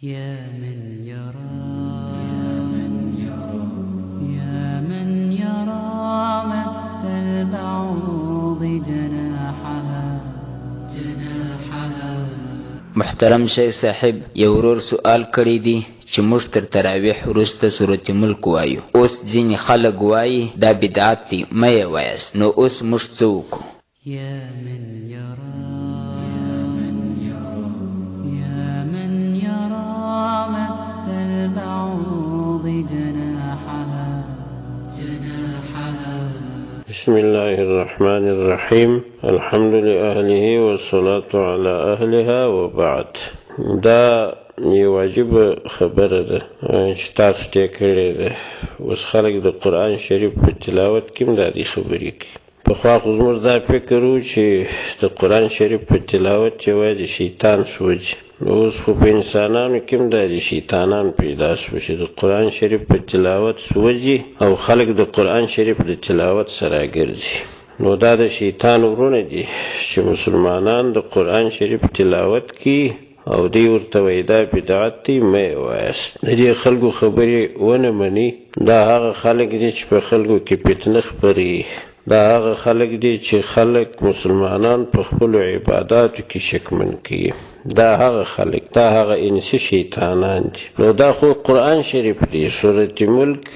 يا من يرى مد البعوض جناحها. محترم شیخ صاحب یو ورور سوال کړی دی چې موږ تر تراویح وروسته سورة ملک وایو. اوس ځینې خلک وایي دا بدعت دی، مه یې وایاست. نو اوس موږ څه وکړو؟ يا من يرى مد البعوض جناحها. بسم الله الرحمن الرحيم. الحمد لأهله والصلاة على أهلها وبعد. دا یو واجب خبره ده چې تاسو ته کړی ده. اوس خلک د قرآن شریف په تلاوت کې هم دا دې خبرې کوي. پخوا خو زموږ دا فکر و چې د قرآن شریف په تلاوت یوازې شیطان سوځي. اوس خو په انسانانو کې هم دا شیطانان پیدا شو چې د قرآن شریف په تلاوت سوځي او خلک د قرآن شریف د تلاوت سره ګرځي. نو دا د شیطان ورونه دي چې مسلمانان د قرآن شریف تلاوت کوي او دی ورته وایي دا بدعت دی، مه یې وایاست. د دې خلکو خبرې ونه مني. دا هغه خلک دي چې په خلکو کې فتنه خپروي. دا هغه خلک دي چې خلک مسلمانان په خپلو عباداتو کې شکمن کوي. دا هغه خلک، دا هغه انسي شیطانان دي. نو دا خو قرآن شریف دی، سورة ملک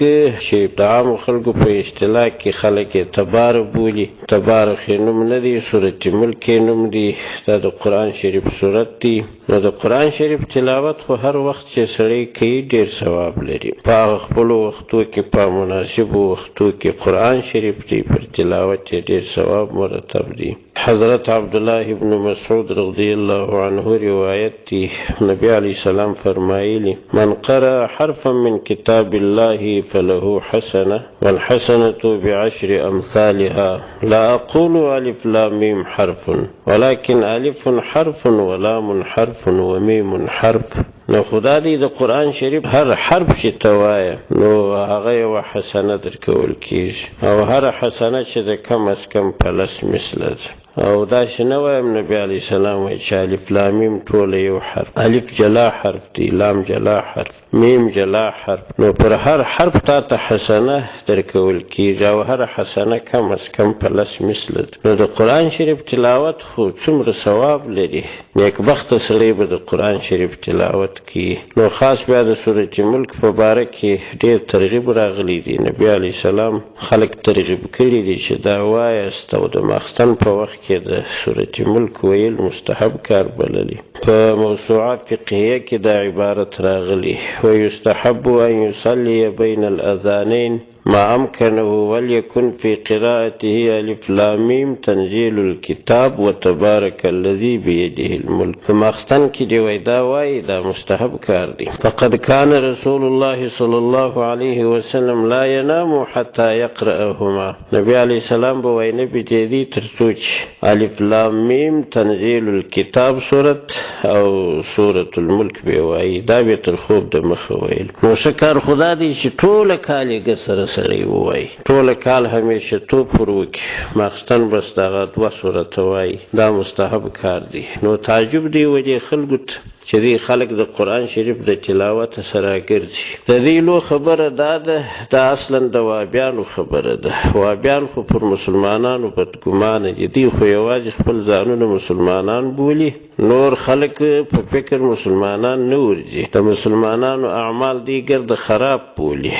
چې د عامو خلکو په اصطلاح کې خلک یې تباره بولي. تباره خو نوم نه دی، سورة ملک نوم دی. دا د قرآن شریف سورت دی. نو د قرآن شریف تلاوت خو هر وخت چې سړی کوي ډیر ثواب لري. په هغه خپلو وختو کې، په مناسبو وختو کې قرآن شریف دی، پر تلاوت یې ډیر ثواب مرتب دی. حضرت عبدالله ابن مسعود رضی الله عنه روایت دی، نبی علیہ السلام فرمایلی: من قرأ حرفا من کتاب الله فله حسنه والحسنه بعشر امثالها. لا اقول الف لام میم حرف ولكن الف حرف ولام حرف ومیم حرف. نو خدا دی د قرآن شریف هر حرف چې توایه نو هغه یو حسنه درکول کیږي، او هر حسنه چې د کم از کم پلس مثله ده. او دا چې نه وایم نبی علیه السلام وایي چې الف لام میم ټول یو حرف. الف جلا حرف دی، لام جلا حرف، میم جلا حرف. نو پر هر حرف تا ته حسنه درکول کیږي، او هر حسنه کم از کم پلس مثله ده. نو د قرآن شریف تلاوت خو څومره ثواب لري. نیکبخته سړی به د قرآن شریف تلاوت کی. نو خاص بیا د سورة ملک په باره کې ډیر ترغیب راغلی دی. نبی علیه السلام خلک ترغیب کړي دي چې دا وایست، او د ماخستن په وخت کې د سورة ملک ویل مستحب کار بللی. په موسوعه فقهیه کې دا عبارت راغلی: ويستحب ان يصلي بين الاذانين ما امكنه وليكن في قراءته الف لام میم تنزيل الكتاب وتبارك الذي بيده الملك. فماخستن کې دی وای دا وای دا مستحب کار دی. فقد كان رسول الله صلى الله عليه وسلم لا ينام حتى يقرأهما. نبی علیہ السلام به وای نبی دی ترڅو چې الف لام میم تنزيل الكتاب سورت او سورة الملک به وای. دا به تر خوب د مخه ویل. نو شکر خدا دی چې ټول کاله سره سړی ووایي، ټول کال همیشه توپ وروکي، ماخستن بس دغه 2 سورته وایي. دا مستحب کار دی. نو تعجب دی و دې خلکو ته چې دی خلک د قرآن شریف د تلاوت سره ګرځي. د دې لو خبره دا ده، دا اصلا د وابیانو خبره ده. وابیان خو پر مسلمانانو بدګمانه دي. دی خو یوازې خپل ځانونه مسلمانان بولي، نور خلک په فکر مسلمانان نه ورځي. د مسلمانانو اعمال دی ګرد خراب بولي.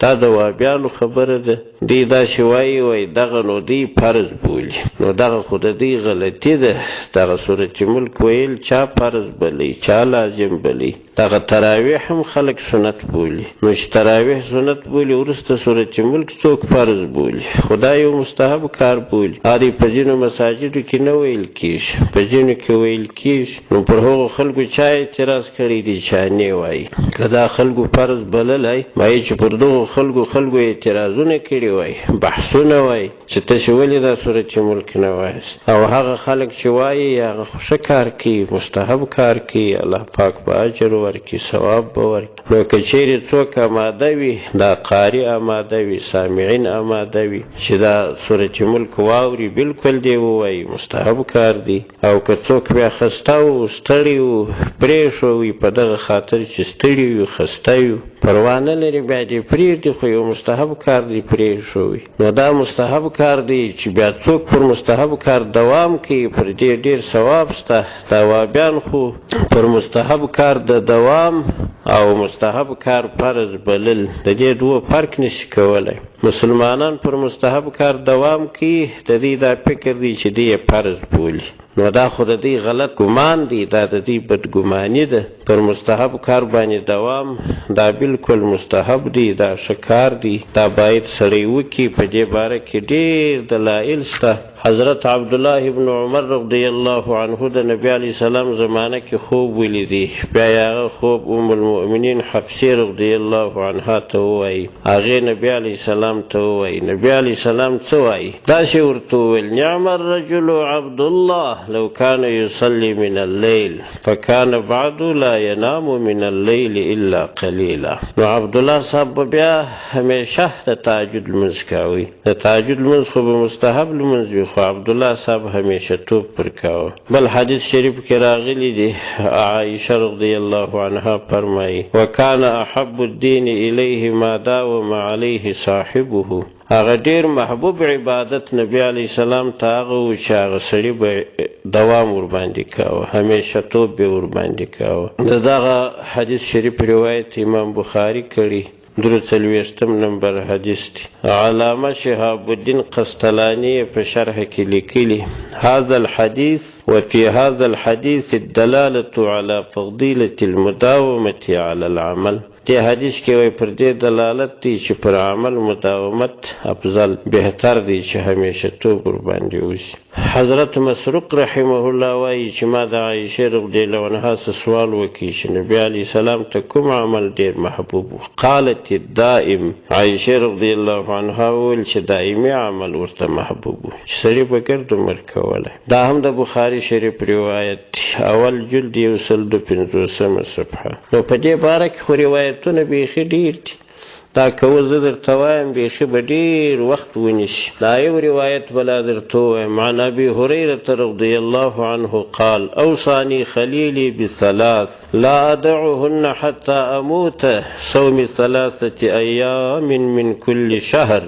دا د وابیانو خبره ده. دی دا شوایي وای دغه نو دی فرض بولي. نو دغه خو د دی غلطي ده. دغه سورة ملک ویل چا فرض بلی، چا لازم بلی. دغه تراویح هم خلک سنت بولی. نو چې تراویح سنت بولی، وروسته سورة ملک څوک فرض بولی. خدا یو مستحب کار بولی. هغه په ځینو مساجدو کې نه ویل کیږي، په ځینو کې ویل کیږي. نو پر هغو خلکو چا اعتراض کړی دی چې نه وایي. که دا خلکو فرض بللی، وایي چې پر دغو خلکو اعتراضونه کړي وای، بحثونه وای چې تاسو ولې دا سورة ملک نه وایست. او هغه خلک چې وایي هغه ښه کار کوي، مستحب کار کوي، الله پاک به اجر ورکړي، ثواب به ورکړي. نو که چیرې څوک آماده وي، دا قاري آماده وي، سامعین آماده وي چې دا سورة ملک واوري، بالکل دی ووایي، مستحب کار دی. او که څوک بیا خسته و، ستړي و، پرېښوي په دغه خاطر چې ستړي وي، خسته وي، پروا نه لري، بیا دې پرېږدي، خو یو مستحب کار دی پرېښوي. نو دا مستحب کار دی چې بیا څوک پر مستحب کار دوام کوي، پر دې ډېر ثواب شته. دا وابیان خو پر مستحب کار د دوام او مستحب کار فرض بلل، د دې دوه فرق نشي کولی. مسلمانان پر مستحب کار دوام کوي، د دې دا فکر دی چې دې فرض بولي. نو دا خو د دې غلط ګمان دی، دا د دې بدګماني ده. پر مستحب کار باندې دوام دا بالکل مستحب دی، دا ښه کار دی، دا باید سړی وکړي. په دې باره کې ډېر دلایل شته. حضرت عبدالله ابن عمر رضی الله عنه د نبی علیه السلام زمانه کې خوب ولیدی. بیا هغه خوب ام المؤمنین حفصه رضی الله عنها ته ووایي، هغې نبی علیه السلام ته ووایي. نبی علیه السلام څه وایي؟ داسې ورته وویل: نعم الرجل عبد الله لو كان يصلي من الليل فكان بعد لا ينام من الليل الا قليلا. نو عبدالله صاحب بیا همیشه د تهجد لمونځ کوي. د تهجد لمونځ خو به مستحب لمونځ وي، خو عبدالله صاحب همیشه توپ پر کاوه. بل حدیث شریف کې راغلی دی، عائشه رضی الله عنها فرمایي: وکان احب الدین الیه ما داوم علیه صاحبه. هغه ډیر محبوب عبادت نبی علیه السلام ته هغه و چې هغه سړي به دوام ورباندې کاوه، همیشه توپ به ورباندې کاوه. د دغه حدیث شریف روایت امام بخاري کړي، 43 نمبر حدیث دی. علامه شهاب الدین قسطلانی په شرح کې لیکلي: هذا الحديث وفي هذا الحديث الدلالة على فضيلة المداومة على العمل. دې حدیث کې وایي پر دې دلالت دی چې پر عمل مداومت افضل بهتر دی چې همیشه توب ورباندې وشي. حضرت مسروق رحمه الله وایي چې ما د عایشه رضی الله عنها سوال وکړ چې نبی علیه السلام ته کوم عمل ډیر محبوب و؟ قالت الدائم. عایشه رضی الله عنها وویل چې دائمي عمل ورته محبوب و چې سړي به ګرد عمر کولی. دا هم د بخاري شریف روایت دی، اول جلد 150 صفحه. نو په دې باره کې خو روایتونه بیخي ډیر دي. دا که زه درته وایم بیخي به ډېر وخت ونیسي. دا یو روایت بلا درته ووایم. عن ابي هريره رضي الله عنه قال: اوصاني خليلي بثلاث لا ادعهن حتى اموت: صوم 3 ايام من كل شهر،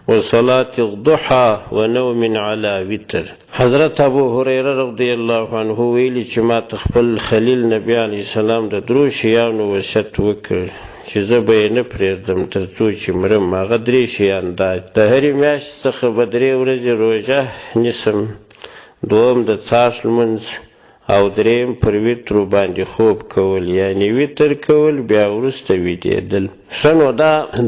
وصلاة الضحى، ونوم على وتر. حضرت ابو هريره رضی الله عنه ویلي چې ما خپل خلیل نبی علیه السلام د 3 شیانو وصیت وکړ چې زه به یې نه پرېږدم تر څو چې مرم. هغه 3 شیان دا: د هرې میاشتې څخه به 3 ورځې روژه نیسم، دوم د څاښت لمونځ، او دریم پر وترو باندې خوب کول، یعنی وتر کول بیا وروسته ویدېدل. ښه نو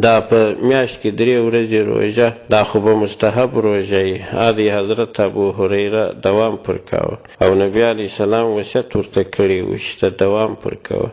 دا په میاشت کې 3 ورځې روژه، دا خو به مستحب روژه وي. د حضرت ابو هریره دوام پر کاوه او نبی علیه السلام وصیت ورته کړی و چې ته دوام پر کوه.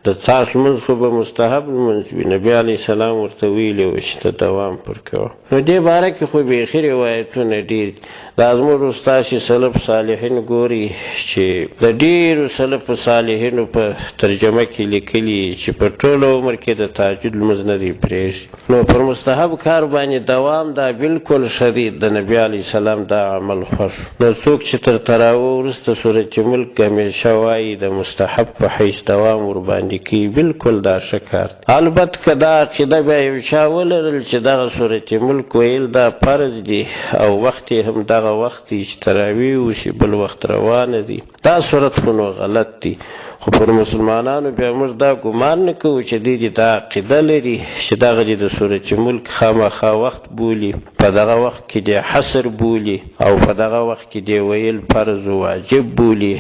د څاښت لمونځ خو به مستحب لمونځ وي، نبی علیه السلام ورته ویلي و چې ته دوام پر کوه. نو دې باره کې خو بیخي روایتونه ډېر دي. دا زموږ استاسي سلف صالحین ګوري چې د ډېرو سلف صالحینو په ترجمه کې لیکلي چې په ټول عمر کې د تهجد لمونځ نه دی پرېږدي. نو پر مستحب کار باندې دوام دا بالکل ښه دی. د نبي علیه السلام دا عمل خوښ. نو څوک چې تر تراویح وروسته سورة ملک همیشه وایي د مستحب په حیث دوام ورباندې کوي، بالکل دا ښه کار دی. البته که دا عقیده بیا یو چا ولرل چې دغه سورة ملک ویل دا فرض دی او وخت یې هم دغه وخت چې تراویح وشي بل وخت روانه دي، دا صورت خو نو غلط دی. خو پر مسلمانانو بیا موږ دا ګمان نه کوو چې دوی دا عقیده لري چې دغه د سورة ملک خامخا وخت بولي، په دغه وخت کې د حصر بولي او په دغه وخت کې د ویل فرض و واجب بولي.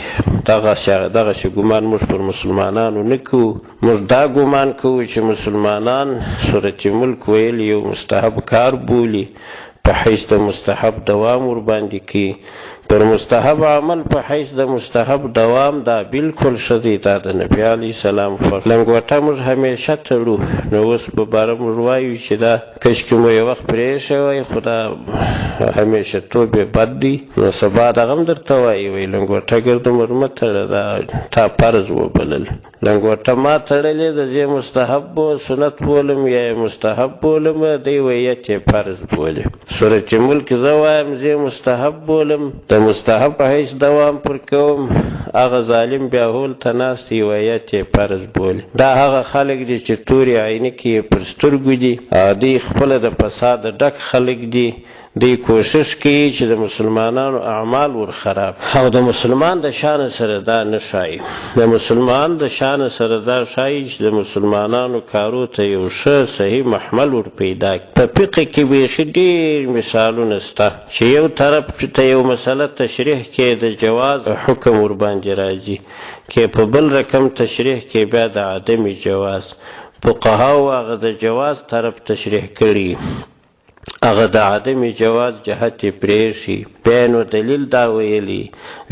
دغسې ګمان موږ پر مسلمانانو نه کوو. موږ دا ګمان کوو چې مسلمانان سورة ملک ویل یو مستحب کار بولي، په حیث د مستحب دوام ورباندې کوي. پر مستحب عمل په حیث د مستحب دوام دا بالکل ښه دی. دا د نبي علیه السلام خوښ. لنګوټه موږ همیشه تړو، نو اوس په باره موږ وایو چې دا کشکې مو یو وخت پرېښی خو دا همیشه توب یې بد دی. نو سبا دغه هم درته وایي لنګوټه ګرد عمر مه تړه، دا تا فرض وبلل. لنګوټه ما تړلې ده زه مستحب و سنت بولم یا مستحب بولم دی ویت فرض بولي سورۃ ملک زه وایم زه مستحب بولم د مستحب په حیث دوام پر کوم هغه ظالم بیا هول تناستی ویت فرض بولي دا هغه خلک دي چې توري عینکې پر سترګو دي دی خپل د فساد ډک خلک دي دی کوشش کوي چې د مسلمانانو اعمال ور خراب او د مسلمان د شان سره دا نشای د مسلمان د شان سره دا شای چې د مسلمانانو کارو ته یو ښه صحیح محمل ور پیدا په فقه کې به ډېر مثالونه شته چې یو طرف ته یو مسله تشریح کې د جواز حکم ور باندې راځي کې په بل رقم تشریح کې بیا د عدم جواز فقهاو هغه د جواز طرف تشریح کړي هغه د عدم جواز جهت پریشي بین و دلیل دا ویلی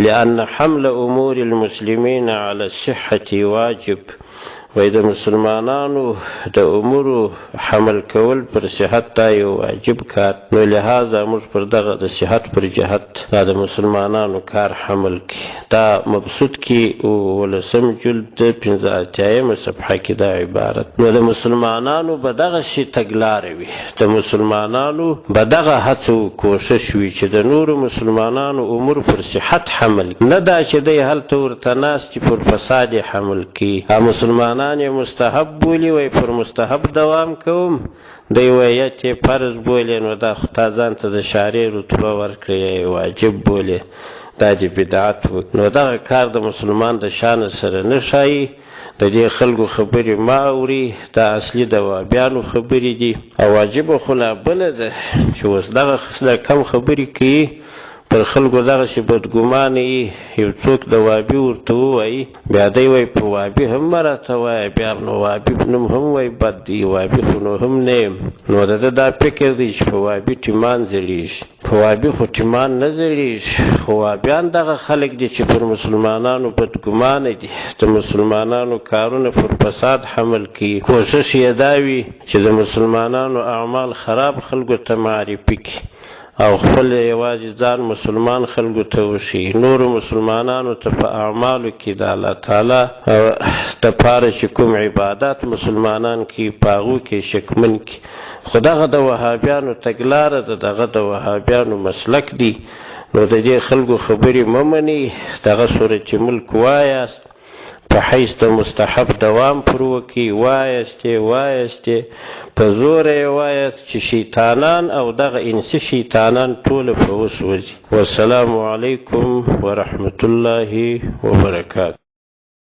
لأن حمل امور المسلمین علی الصحة واجب وای د مسلمانانو د امورو حمل کول پر صحت دا یو واجب کار نو لہذا موږ پر دغه د صحت پر جهت دا د مسلمانانو کار حمل کی دا مبسوط کی ولسم جلد 15 صفحه کې دا عبارت نو د مسلمانانو به دغه شی تګلارې وي د مسلمانانو به دغه هڅو کوشش وي چې د نورو مسلمانانو امور پر صحت حمل نه دا چې دی هلته ورته ناستي پر فساد حمل کی مسلمانان مستحب بولی وی پر مستحب دوام کوم دی ویت فرض بولی نو دا خطا ځان ته د شارع رتبه ورکړي واجب بولی دا دی بدعت نو دا کار د مسلمان د شان سره نشای د دې خلکو خبرې ما اوري دا اصلي د وابیانو خبرې دي او واجب خو لا بل ده چې اوس دغه خصله کم خبرې کوي پر خلکو دغه شی بدګمانه یو څوک د وابي ورته وایي بیا دی وای په وابي هم راته وایي بیا نو وابي نوم هم وایي بد دی وابي خو نو هم نه نو دا فکر دی چې په وابي ټیمان زړیږي په وابي خو ټیمان نه زړیږي خو وابیان دغه خلک دي چې پر مسلمانانو بدګمانه دي د مسلمانانو کارونه پر فساد حمل کوي کوشش یې دا وي چې د مسلمانانو اعمال خراب خلکو ته معرفي کړي او خپل یوازې ځان مسلمان خلکو ته وشي نورو مسلمانانو ته په اعمالو کې د الله تعالی دپاره چې کوم عبادات مسلمانان کې په هغو کې شکمن کړي خو دغه د وهابیانو تګلاره ده دغه د وهابیانو مسلک دی نو د دې خلکو خبرې مه منئ دغه سورۃ ملک وایاست په حیث د مستحب دوام پر وکړي وایستې په زور یې وایست چې شیطانان او دغه انسي شیطانان ټوله په وس وځي والسلام علیکم ورحمة الله وبرکاته